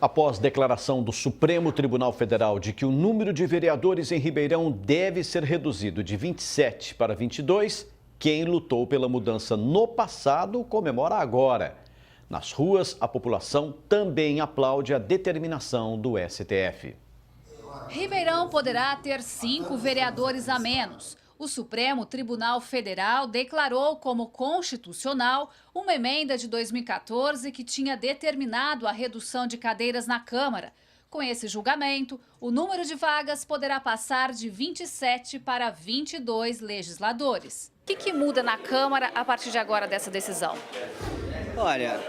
Após declaração do Supremo Tribunal Federal de que o número de vereadores em Ribeirão deve ser reduzido de 27 para 22, quem lutou pela mudança no passado comemora agora. Nas ruas, a população também aplaude a determinação do STF. Ribeirão poderá ter 5 vereadores a menos. O Supremo Tribunal Federal declarou como constitucional uma emenda de 2014 que tinha determinado a redução de cadeiras na Câmara. Com esse julgamento, o número de vagas poderá passar de 27 para 22 legisladores. O que muda na Câmara a partir de agora dessa decisão? Olha,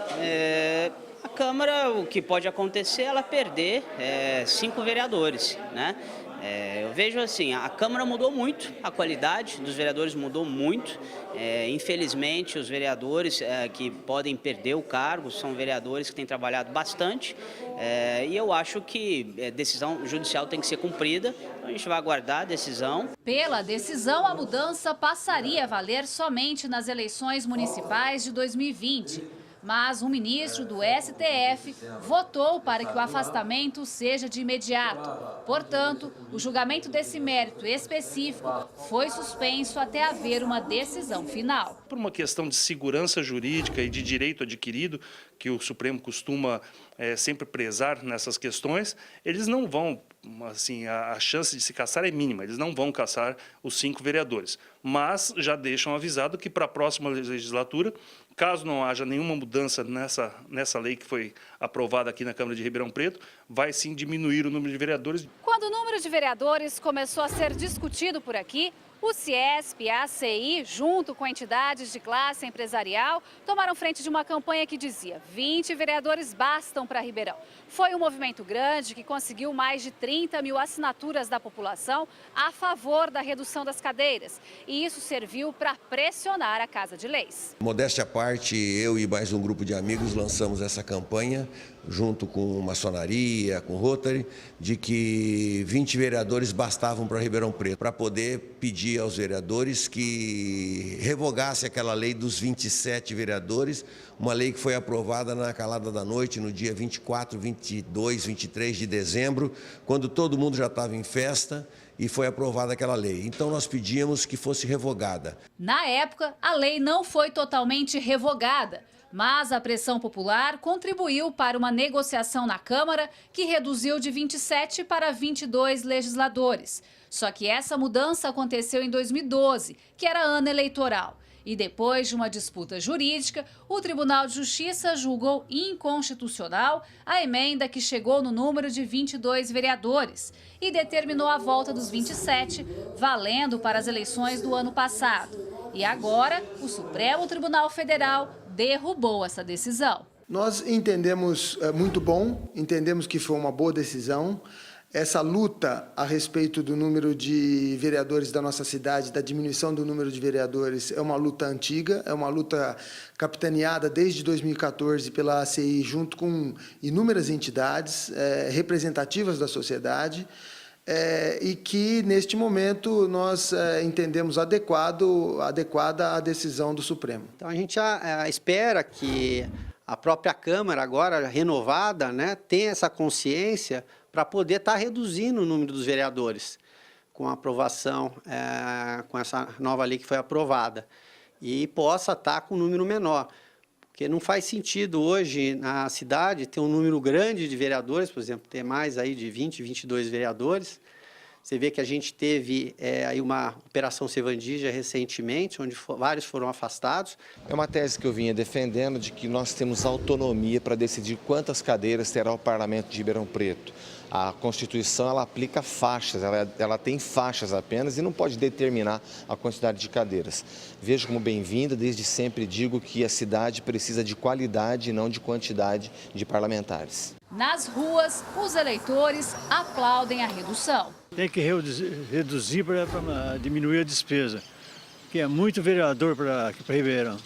a Câmara, o que pode acontecer é ela perder 5 vereadores, né? Eu vejo assim, a Câmara mudou muito, a qualidade dos vereadores mudou muito. Infelizmente, os vereadores que podem perder o cargo são vereadores que têm trabalhado bastante. E eu acho que a decisão judicial tem que ser cumprida. Então a gente vai aguardar a decisão. Pela decisão, a mudança passaria a valer somente nas eleições municipais de 2020. Mas um ministro do STF votou para que o afastamento seja de imediato. Portanto, o julgamento desse mérito específico foi suspenso até haver uma decisão final. Por uma questão de segurança jurídica e de direito adquirido, que o Supremo costuma sempre prezar nessas questões, eles não vão, assim, a chance de se cassar é mínima, eles não vão cassar os 5 vereadores. Mas já deixam avisado que para a próxima legislatura, caso não haja nenhuma mudança nessa lei que foi aprovada aqui na Câmara de Ribeirão Preto, vai sim diminuir o número de vereadores. Quando o número de vereadores começou a ser discutido por aqui, o Ciesp e a ACI, junto com entidades de classe empresarial, tomaram frente de uma campanha que dizia 20 vereadores bastam para Ribeirão. Foi um movimento grande que conseguiu mais de 30 mil assinaturas da população a favor da redução das cadeiras. E isso serviu para pressionar a Casa de Leis. Modéstia à parte, eu e mais um grupo de amigos lançamos essa campanha, junto com maçonaria, com Rotary, de que 20 vereadores bastavam para Ribeirão Preto, para poder pedir aos vereadores que revogasse aquela lei dos 27 vereadores, uma lei que foi aprovada na calada da noite, no dia 24, 22, 23 de dezembro, quando todo mundo já estava em festa, e foi aprovada aquela lei. Então nós pedíamos que fosse revogada. Na época, a lei não foi totalmente revogada, mas a pressão popular contribuiu para uma negociação na Câmara que reduziu de 27 para 22 legisladores. Só que essa mudança aconteceu em 2012, que era ano eleitoral. E depois de uma disputa jurídica, o Tribunal de Justiça julgou inconstitucional a emenda que chegou no número de 22 vereadores e determinou a volta dos 27, valendo para as eleições do ano passado. E agora, o Supremo Tribunal Federal derrubou essa decisão. Nós entendemos muito bom, entendemos que foi uma boa decisão. Essa luta a respeito do número de vereadores da nossa cidade, da diminuição do número de vereadores, é uma luta antiga, é uma luta capitaneada desde 2014 pela ACI, junto com inúmeras entidades representativas da sociedade, e que, neste momento, nós entendemos adequada a decisão do Supremo. Então, a gente espera que a própria Câmara, agora renovada, né, tenha essa consciência para poder estar reduzindo o número dos vereadores com a aprovação, com essa nova lei que foi aprovada, e possa estar com um número menor. Porque não faz sentido hoje na cidade ter um número grande de vereadores, por exemplo, ter mais aí de 20, 22 vereadores. Você vê que a gente teve aí uma Operação Sevandija recentemente, onde vários foram afastados. É uma tese que eu vinha defendendo de que nós temos autonomia para decidir quantas cadeiras terá o Parlamento de Ribeirão Preto. A Constituição, ela aplica faixas, ela tem faixas apenas e não pode determinar a quantidade de cadeiras. Vejo como bem-vinda, desde sempre digo que a cidade precisa de qualidade e não de quantidade de parlamentares. Nas ruas, os eleitores aplaudem a redução. Tem que reduzir para diminuir a despesa, que é muito vereador aqui para Ribeirão.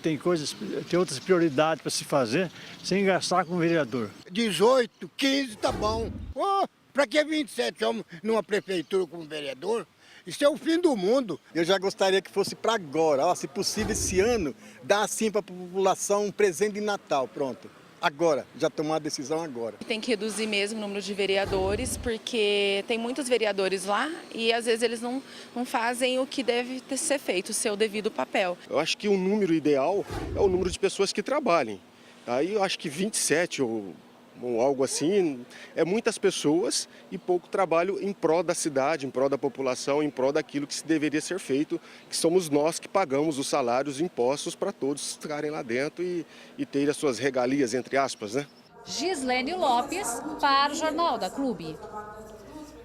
Tem outras prioridades para se fazer sem gastar com vereador. 18, 15 tá bom. Oh, para que 27 homens numa prefeitura como vereador? Isso é o fim do mundo. Eu já gostaria que fosse para agora, se possível esse ano, dar assim para a população um presente de Natal, pronto. agora, já tomar a decisão agora. Tem que reduzir mesmo o número de vereadores, porque tem muitos vereadores lá e às vezes eles não fazem o que deve ser feito, o seu devido papel. Eu acho que o número ideal é o número de pessoas que trabalhem. Aí eu acho que 27 ou algo assim, é muitas pessoas e pouco trabalho em prol da cidade, em prol da população, em prol daquilo que deveria ser feito, que somos nós que pagamos os salários, os impostos para todos ficarem lá dentro e terem as suas regalias, entre aspas, né? Gislene Lopes, para o Jornal da Clube.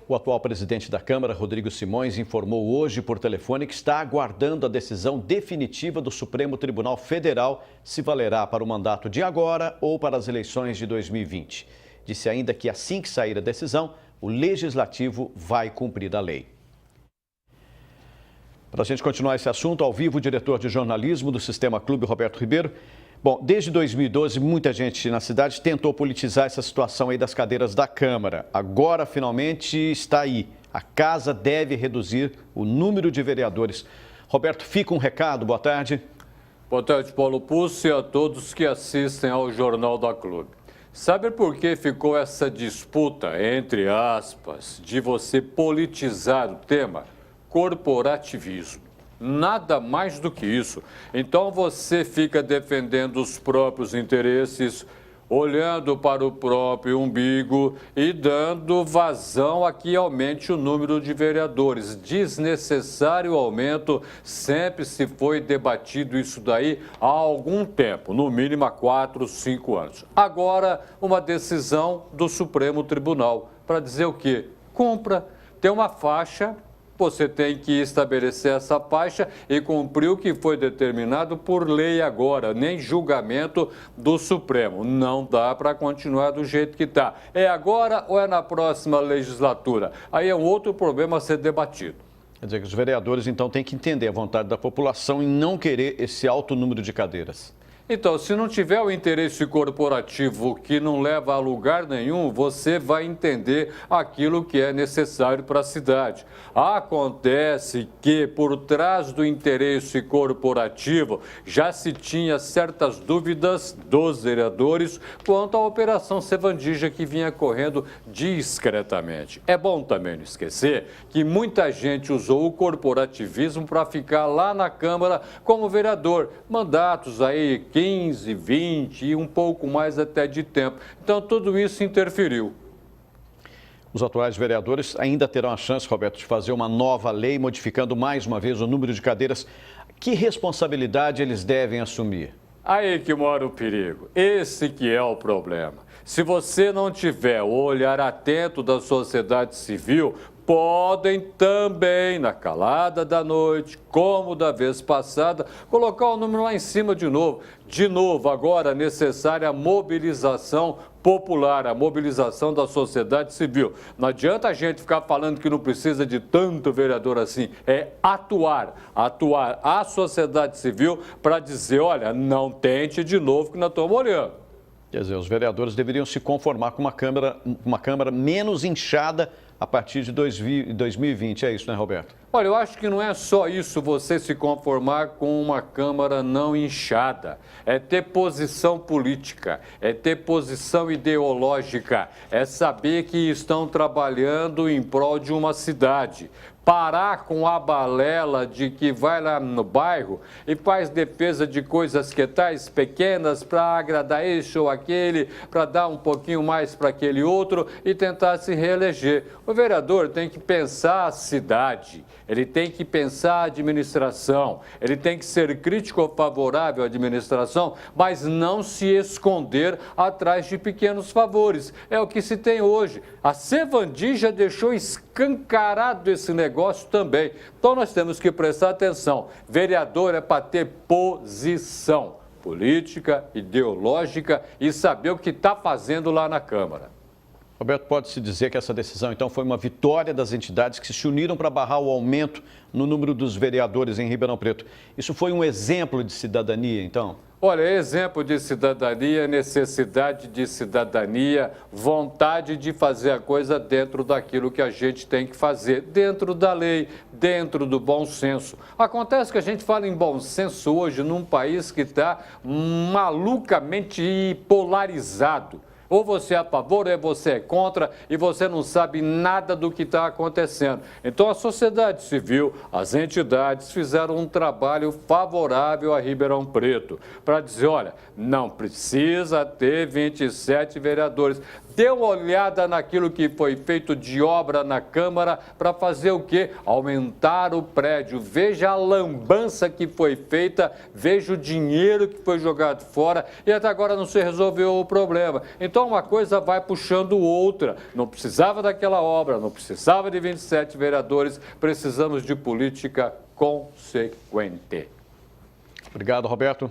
O atual presidente da Câmara, Rodrigo Simões, informou hoje por telefone que está aguardando a decisão definitiva do Supremo Tribunal Federal se valerá para o mandato de agora ou para as eleições de 2020. Disse ainda que assim que sair a decisão, o Legislativo vai cumprir a lei. Para a gente continuar esse assunto, ao vivo, o diretor de jornalismo do Sistema Clube, Roberto Ribeiro. Bom, desde 2012, muita gente na cidade tentou politizar essa situação aí das cadeiras da Câmara. Agora, finalmente, está aí. A casa deve reduzir o número de vereadores. Roberto, fica um recado. Boa tarde. Boa tarde, Paulo Pucci, e a todos que assistem ao Jornal da Clube. Sabe por que ficou essa disputa, entre aspas, de você politizar o tema? Corporativismo. Nada mais do que isso. Então você fica defendendo os próprios interesses, olhando para o próprio umbigo e dando vazão a que aumente o número de vereadores. Desnecessário aumento, sempre se foi debatido isso daí há algum tempo, no mínimo há 4, 5 anos. Agora, uma decisão do Supremo Tribunal para dizer o quê? Cumpra, tem uma faixa. Você tem que estabelecer essa faixa e cumprir o que foi determinado por lei agora, nem julgamento do Supremo. Não dá para continuar do jeito que está. É agora ou é na próxima legislatura? Aí é um outro problema a ser debatido. Quer dizer que os vereadores, então, têm que entender a vontade da população em não querer esse alto número de cadeiras. Então, se não tiver o interesse corporativo que não leva a lugar nenhum, você vai entender aquilo que é necessário para a cidade. Acontece que, por trás do interesse corporativo, já se tinha certas dúvidas dos vereadores quanto à Operação Sevandija que vinha correndo discretamente. É bom também não esquecer que muita gente usou o corporativismo para ficar lá na Câmara como vereador. Mandatos aí, 15, 20 e um pouco mais até de tempo. Então, tudo isso interferiu. Os atuais vereadores ainda terão a chance, Roberto, de fazer uma nova lei, modificando mais uma vez o número de cadeiras. Que responsabilidade eles devem assumir? Aí que mora o perigo. Esse que é o problema. Se você não tiver o olhar atento da sociedade civil, podem também, na calada da noite, como da vez passada, colocar o número lá em cima de novo. De novo, agora necessária a mobilização popular, a mobilização da sociedade civil. Não adianta a gente ficar falando que não precisa de tanto vereador assim. É atuar a sociedade civil para dizer, olha, não tente de novo que nós estamos olhando. Quer dizer, os vereadores deveriam se conformar com uma Câmara menos inchada a partir de 2020, é isso, né, Roberto? Olha, eu acho que não é só isso você se conformar com uma Câmara não inchada. É ter posição política, é ter posição ideológica, é saber que estão trabalhando em prol de uma cidade. Parar com a balela de que vai lá no bairro e faz defesa de coisas que tais pequenas para agradar esse ou aquele, para dar um pouquinho mais para aquele outro e tentar se reeleger. O vereador tem que pensar a cidade, ele tem que pensar a administração, ele tem que ser crítico ou favorável à administração, mas não se esconder atrás de pequenos favores. É o que se tem hoje. A Sevandija deixou escancarado esse negócio também. Então nós temos que prestar atenção. Vereador é para ter posição política, ideológica e saber o que está fazendo lá na Câmara. Roberto, pode-se dizer que essa decisão, então, foi uma vitória das entidades que se uniram para barrar o aumento no número dos vereadores em Ribeirão Preto. Isso foi um exemplo de cidadania, então? Olha, exemplo de cidadania, necessidade de cidadania, vontade de fazer a coisa dentro daquilo que a gente tem que fazer, dentro da lei, dentro do bom senso. Acontece que a gente fala em bom senso hoje num país que está malucamente polarizado. Ou você é a favor, ou você é contra, e você não sabe nada do que está acontecendo. Então, a sociedade civil, as entidades fizeram um trabalho favorável a Ribeirão Preto, para dizer, olha, não precisa ter 27 vereadores. Dê uma olhada naquilo que foi feito de obra na Câmara para fazer o quê? Aumentar o prédio. Veja a lambança que foi feita, veja o dinheiro que foi jogado fora e até agora não se resolveu o problema. Então, uma coisa vai puxando outra. Não precisava daquela obra, não precisava de 27 vereadores, precisamos de política consequente. Obrigado, Roberto.